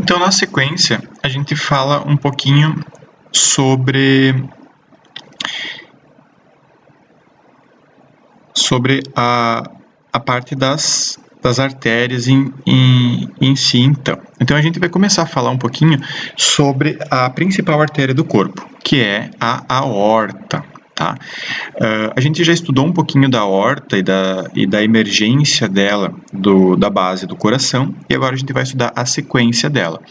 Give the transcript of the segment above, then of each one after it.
Então, na sequência, a gente fala um pouquinho sobre a parte das artérias em si, então. Então, a gente vai começar a falar um pouquinho sobre a principal artéria do corpo, que é a aorta. Tá? A gente já estudou um pouquinho da aorta e da emergência dela da base do coração, e agora a gente vai estudar a sequência dela.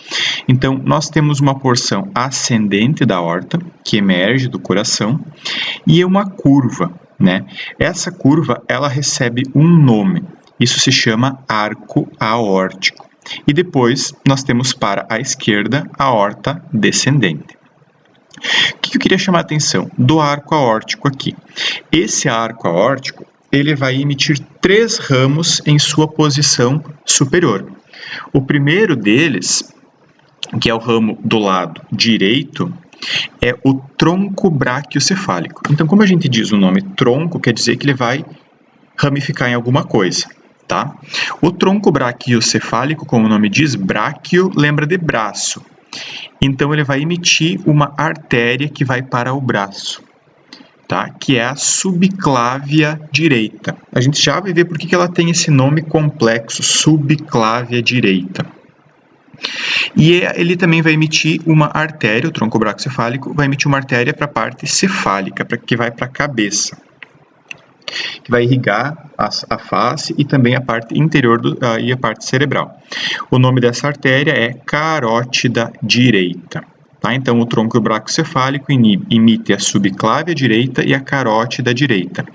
Então, nós temos uma porção ascendente da aorta, que emerge do coração, e uma curva, né? Essa curva, ela recebe um nome, isso se chama arco aórtico. E depois, nós temos para a esquerda a aorta descendente. O que eu queria chamar a atenção do arco aórtico aqui? Esse arco aórtico, ele vai emitir 3 ramos em sua posição superior. O primeiro deles, que é o ramo do lado direito, é o tronco braquiocefálico. Então, como a gente diz o nome tronco, quer dizer que ele vai ramificar em alguma coisa, tá? O tronco braquiocefálico, como o nome diz, bráquio lembra de braço. Então, ele vai emitir uma artéria que vai para o braço, tá? Que é a subclávia direita. A gente já vai ver por que ela tem esse nome complexo, subclávia direita. E ele também vai emitir uma artéria, o tronco braquiocefálico vai emitir uma artéria para a parte cefálica, que vai para a cabeça, que vai irrigar a face e também a parte interior e a parte cerebral. O nome dessa artéria é carótida direita. Tá? Então, o tronco braquiocefálico emite a subclávia direita e a carótida direita.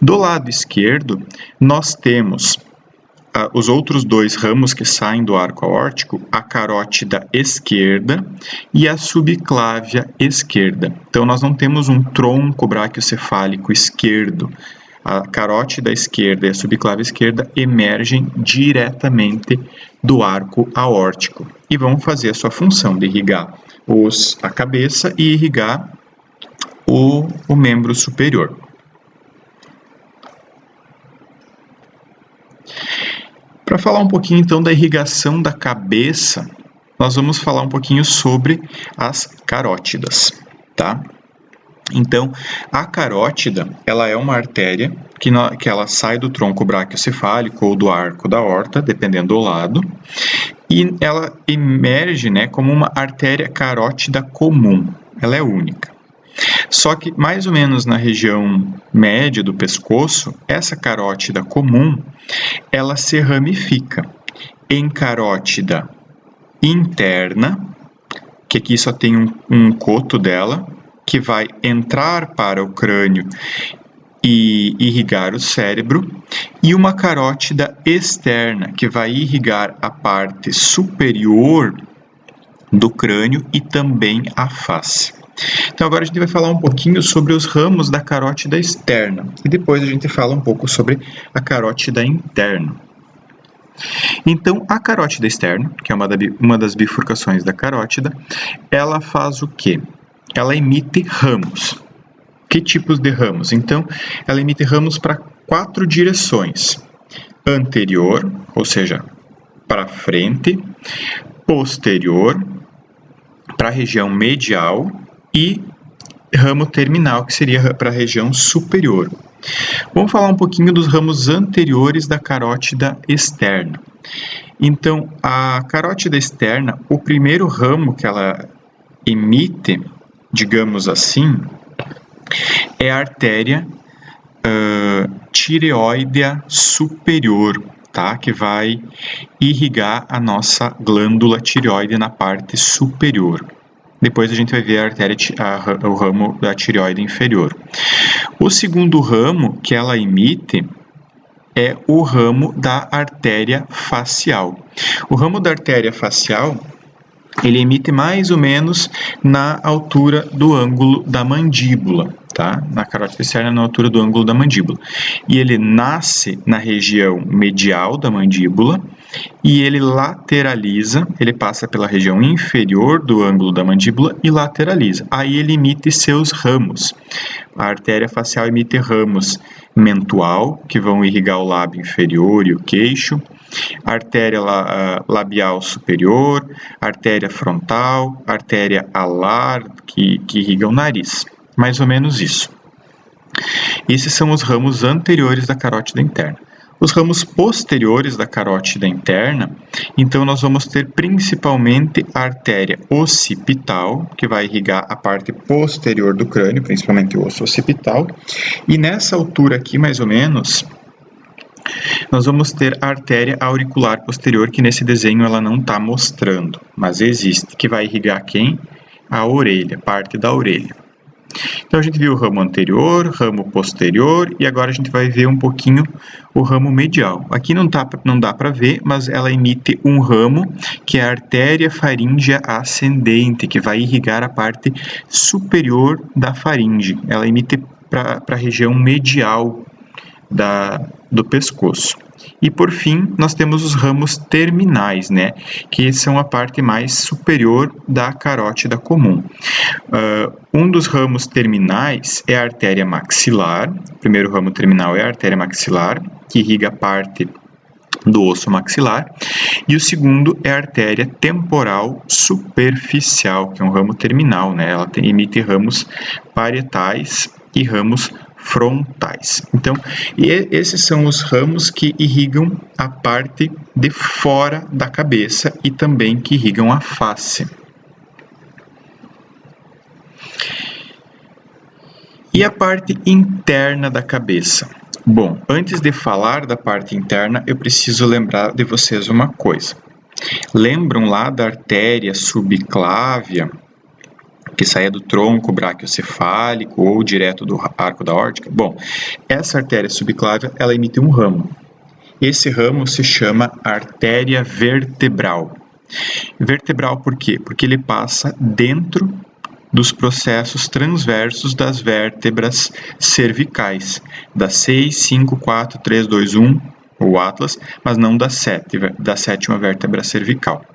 Do lado esquerdo, nós temos os outros 2 ramos que saem do arco aórtico, a carótida esquerda e a subclávia esquerda. Então, nós não temos um tronco braquiocefálico esquerdo. A carótida esquerda e a subclávia esquerda emergem diretamente do arco aórtico e vão fazer a sua função de irrigar a cabeça e irrigar o membro superior. Para falar um pouquinho então da irrigação da cabeça, nós vamos falar um pouquinho sobre as carótidas, tá? Então, a carótida, ela é uma artéria que ela sai do tronco braquiocefálico ou do arco da aorta, dependendo do lado, e ela emerge, né, como uma artéria carótida comum, ela é única. Só que, mais ou menos na região média do pescoço, essa carótida comum, ela se ramifica em carótida interna, que aqui só tem um coto dela, que vai entrar para o crânio e irrigar o cérebro, e uma carótida externa, que vai irrigar a parte superior do crânio e também a face. Então, agora a gente vai falar um pouquinho sobre os ramos da carótida externa, e depois a gente fala um pouco sobre a carótida interna. Então, a carótida externa, que é uma das bifurcações da carótida, ela faz o quê? Ela emite ramos. Que tipos de ramos? Então, ela emite ramos para 4 direções. Anterior, ou seja, para frente, posterior, para a região medial e ramo terminal, que seria para a região superior. Vamos falar um pouquinho dos ramos anteriores da carótida externa. Então, a carótida externa, o primeiro ramo que ela emite, digamos assim, é a artéria tireoidea superior, tá? Que vai irrigar a nossa glândula tireoide na parte superior. Depois a gente vai ver o ramo da tireoide inferior. O segundo ramo que ela emite é o ramo da artéria facial. O ramo da artéria facial, ele emite mais ou menos na altura do ângulo da mandíbula, tá? Na carótida externa, na altura do ângulo da mandíbula. E ele nasce na região medial da mandíbula e ele lateraliza, ele passa pela região inferior do ângulo da mandíbula e lateraliza. Aí ele emite seus ramos. A artéria facial emite ramos mentual, que vão irrigar o lábio inferior e o queixo, artéria labial superior, artéria frontal, artéria alar, que irriga o nariz. Mais ou menos isso. Esses são os ramos anteriores da carótida interna. Os ramos posteriores da carótida interna, então nós vamos ter principalmente a artéria occipital, que vai irrigar a parte posterior do crânio, principalmente o osso occipital, e nessa altura aqui, mais ou menos, nós vamos ter a artéria auricular posterior, que nesse desenho ela não está mostrando, mas existe, que vai irrigar quem? A orelha, parte da orelha. Então a gente viu o ramo anterior, ramo posterior e agora a gente vai ver um pouquinho o ramo medial. Aqui não dá para ver, mas ela emite um ramo que é a artéria faríngea ascendente, que vai irrigar a parte superior da faringe. Ela emite para a região medial do pescoço. E por fim, nós temos os ramos terminais, né, que são a parte mais superior da carótida comum. Um dos ramos terminais é a artéria maxilar. O primeiro ramo terminal é a artéria maxilar, que irriga a parte do osso maxilar, e o segundo é a artéria temporal superficial, que é um ramo terminal, né? Ela emite ramos parietais e ramos frontais. Então, esses são os ramos que irrigam a parte de fora da cabeça e também que irrigam a face. E a parte interna da cabeça? Bom, antes de falar da parte interna, eu preciso lembrar de vocês uma coisa. Lembram lá da artéria subclávia, que saía do tronco braquiocefálico ou direto do arco da aórtica? Bom, essa artéria subclávia, ela emite um ramo. Esse ramo se chama artéria vertebral. Vertebral por quê? Porque ele passa dentro dos processos transversos das vértebras cervicais, da 6, 5, 4, 3, 2, 1, o Atlas, mas não da sétima vértebra cervical.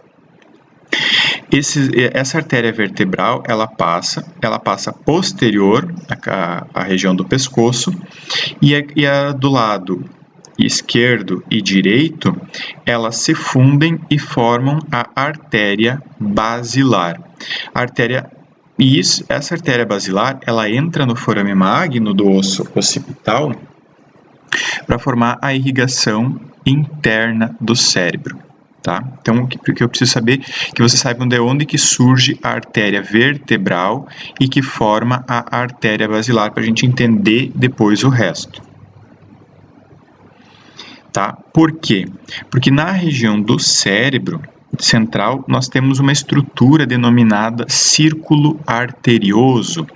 Essa artéria vertebral, ela passa posterior à região do pescoço e do lado esquerdo e direito, elas se fundem e formam a artéria basilar. Essa artéria basilar, ela entra no forame magno do osso occipital para formar a irrigação interna do cérebro. Tá? Então, o que eu preciso saber é que vocês saibam de onde que surge a artéria vertebral e que forma a artéria basilar, para a gente entender depois o resto. Tá? Por quê? Porque na região do cérebro central, nós temos uma estrutura denominada círculo arterioso,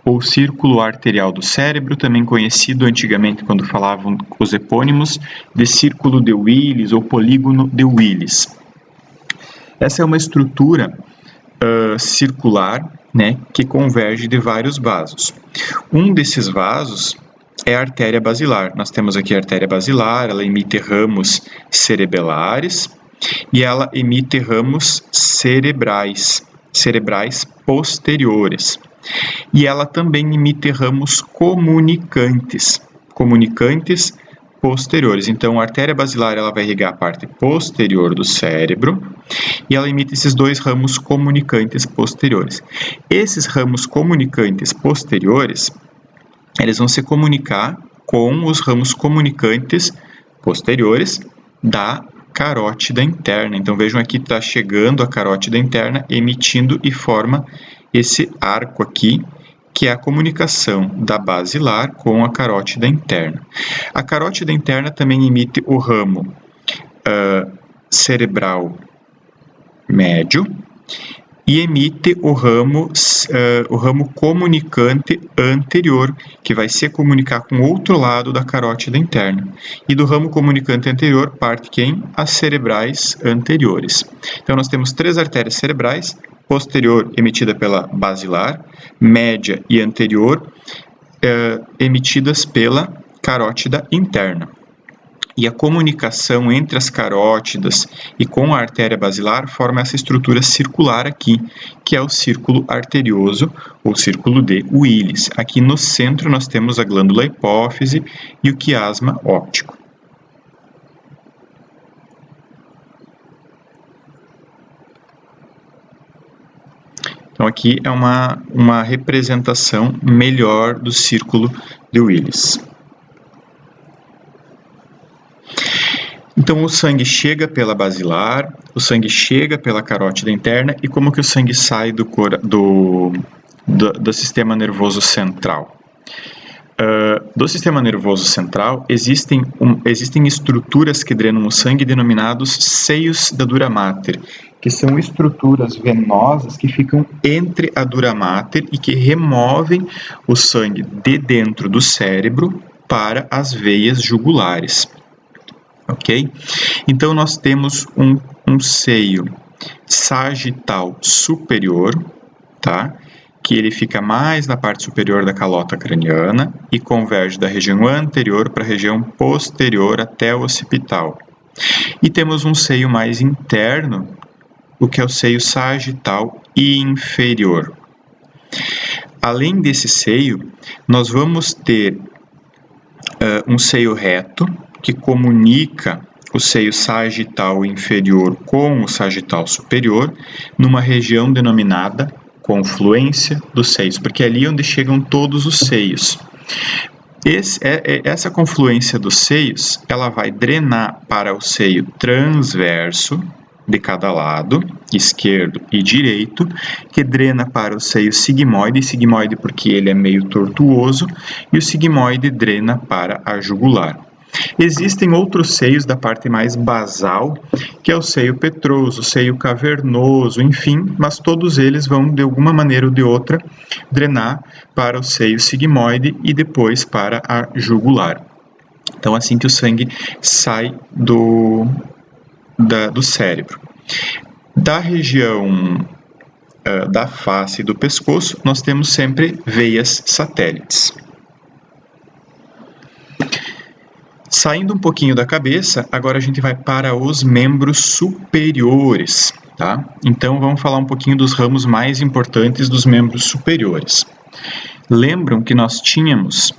ou círculo arterial do cérebro, também conhecido antigamente, quando falavam os epônimos, de círculo de Willis ou polígono de Willis. Essa é uma estrutura circular, né, que converge de vários vasos. Um desses vasos é a artéria basilar. Nós temos aqui a artéria basilar, ela emite ramos cerebelares, e ela emite ramos cerebrais posteriores. E ela também emite ramos comunicantes posteriores. Então, a artéria basilar ela vai irrigar a parte posterior do cérebro e ela emite esses dois ramos comunicantes posteriores. Esses ramos comunicantes posteriores, eles vão se comunicar com os ramos comunicantes posteriores da carótida interna. Então vejam aqui, está chegando a carótida interna, emitindo e forma esse arco aqui, que é a comunicação da basilar com a carótida interna. A carótida interna também emite o ramo cerebral médio e emite o ramo comunicante anterior, que vai se comunicar com o outro lado da carótida interna. E do ramo comunicante anterior parte quem? As cerebrais anteriores. Então nós temos três artérias cerebrais, posterior emitida pela basilar, média e anterior emitidas pela carótida interna. E a comunicação entre as carótidas e com a artéria basilar forma essa estrutura circular aqui, que é o círculo arterioso ou círculo de Willis. Aqui no centro nós temos a glândula hipófise e o quiasma óptico. Então, aqui é uma representação melhor do círculo de Willis. Então, o sangue chega pela basilar, o sangue chega pela carótida interna, e como que o sangue sai do sistema nervoso central? Do sistema nervoso central, existem estruturas que drenam o sangue denominados seios da dura mater, que são estruturas venosas que ficam entre a dura mater e que removem o sangue de dentro do cérebro para as veias jugulares. Ok? Então, nós temos um seio sagital superior, tá? Que ele fica mais na parte superior da calota craniana e converge da região anterior para a região posterior até o occipital. E temos um seio mais interno, o que é o seio sagital inferior. Além desse seio, nós vamos ter um seio reto, que comunica o seio sagital inferior com o sagital superior, numa região denominada confluência dos seios, porque é ali onde chegam todos os seios. Essa confluência dos seios, ela vai drenar para o seio transverso de cada lado, esquerdo e direito, que drena para o seio sigmoide porque ele é meio tortuoso, e o sigmoide drena para a jugular. Existem outros seios da parte mais basal, que é o seio petroso, o seio cavernoso, enfim, mas todos eles vão, de alguma maneira ou de outra, drenar para o seio sigmoide e depois para a jugular. Então, assim que o sangue sai do cérebro. Da região da face e do pescoço, nós temos sempre veias satélites. Saindo um pouquinho da cabeça, agora a gente vai para os membros superiores, tá? Então, vamos falar um pouquinho dos ramos mais importantes dos membros superiores. Lembram que nós tínhamos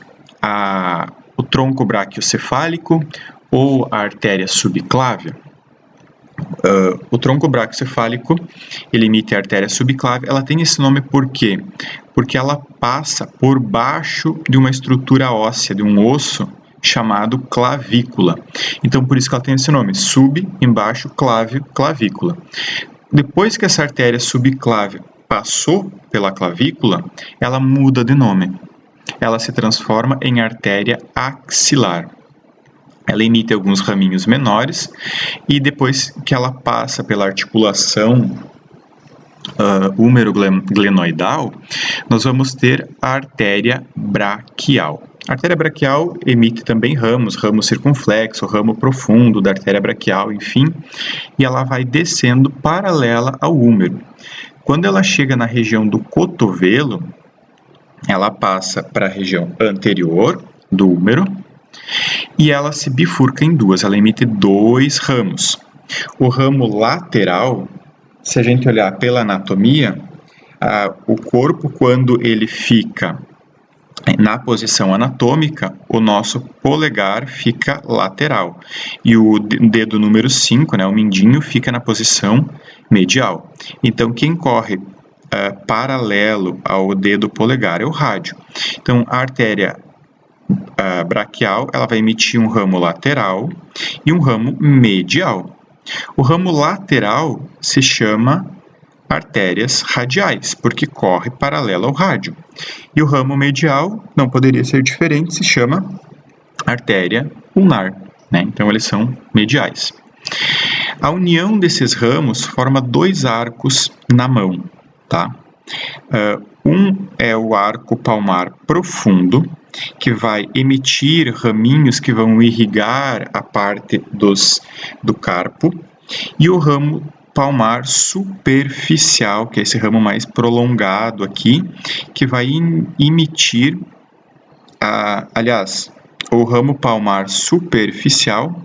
o tronco braquiocefálico ou a artéria subclávia? O tronco braquiocefálico, ele imita a artéria subclávia. Ela tem esse nome por quê? Porque ela passa por baixo de uma estrutura óssea, de um osso, chamado clavícula. Então, por isso que ela tem esse nome, sub, embaixo, clavícula. Depois que essa artéria subclávia passou pela clavícula, ela muda de nome. Ela se transforma em artéria axilar. Ela emite alguns raminhos menores e depois que ela passa pela articulação húmero-glenoidal, nós vamos ter a artéria braquial. A artéria braquial emite também ramo circunflexo, ramo profundo da artéria braquial, enfim, e ela vai descendo paralela ao húmero. Quando ela chega na região do cotovelo, ela passa para a região anterior do húmero e ela se bifurca em duas, ela emite dois ramos. O ramo lateral, se a gente olhar pela anatomia, o corpo, quando ele fica na posição anatômica, o nosso polegar fica lateral e o dedo número 5, o mindinho, fica na posição medial. Então, quem corre paralelo ao dedo polegar é o rádio. Então, a artéria braquial, ela vai emitir um ramo lateral e um ramo medial. O ramo lateral se chama artérias radiais, porque corre paralelo ao rádio. E o ramo medial não poderia ser diferente, se chama artéria ulnar, Então, eles são mediais. A união desses ramos forma dois arcos na mão, tá? Um é o arco palmar profundo, que vai emitir raminhos que vão irrigar a parte do carpo, e o ramo palmar superficial, que é esse ramo mais prolongado aqui, que vai emitir, o ramo palmar superficial,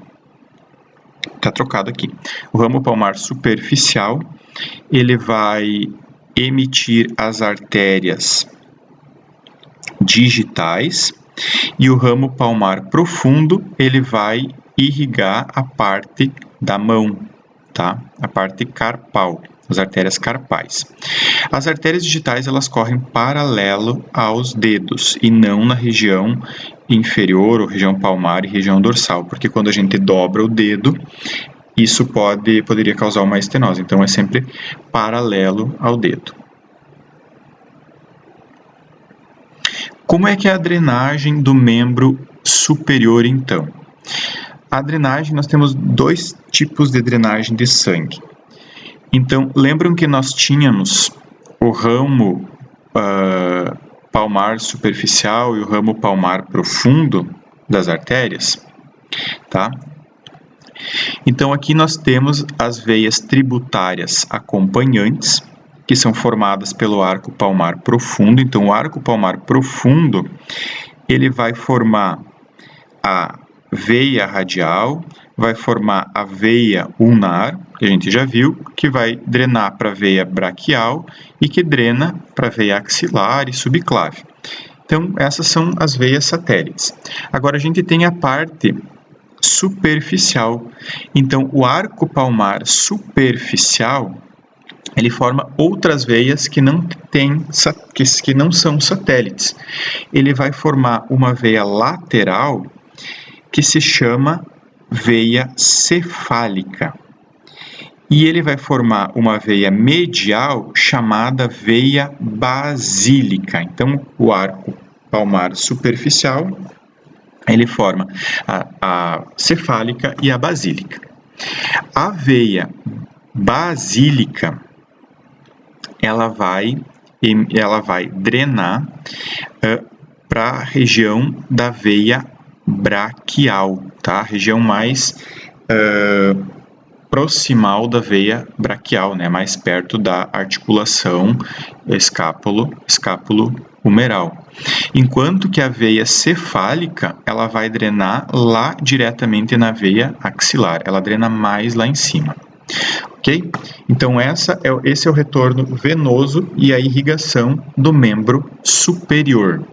está trocado aqui, o ramo palmar superficial, ele vai emitir as artérias digitais, e o ramo palmar profundo, ele vai irrigar a parte da mão, tá? A parte carpal, as artérias carpais. As artérias digitais, elas correm paralelo aos dedos e não na região inferior, ou região palmar e região dorsal, porque quando a gente dobra o dedo, isso poderia causar uma estenose, então é sempre paralelo ao dedo. Como é que é a drenagem do membro superior, então? A drenagem, nós temos dois tipos de drenagem de sangue. Então, lembram que nós tínhamos o ramo palmar superficial e o ramo palmar profundo das artérias? Tá? Então, aqui nós temos as veias tributárias acompanhantes, que são formadas pelo arco palmar profundo. Então, o arco palmar profundo, ele vai formar a veia radial, vai formar a veia ulnar, que a gente já viu, que vai drenar para a veia braquial e que drena para a veia axilar e subclave. Então, essas são as veias satélites. Agora, a gente tem a parte superficial. Então, o arco palmar superficial, ele forma outras veias que não são satélites. Ele vai formar uma veia lateral que se chama veia cefálica. E ele vai formar uma veia medial chamada veia basílica. Então, o arco palmar superficial, ele forma a cefálica e a basílica. A veia basílica, ela vai drenar para a região da veia braquial, tá? A região mais proximal da veia braquial, né? Mais perto da articulação escápulo-humeral. Enquanto que a veia cefálica, ela vai drenar lá diretamente na veia axilar, ela drena mais lá em cima. Ok? Então, esse é o retorno venoso e a irrigação do membro superior.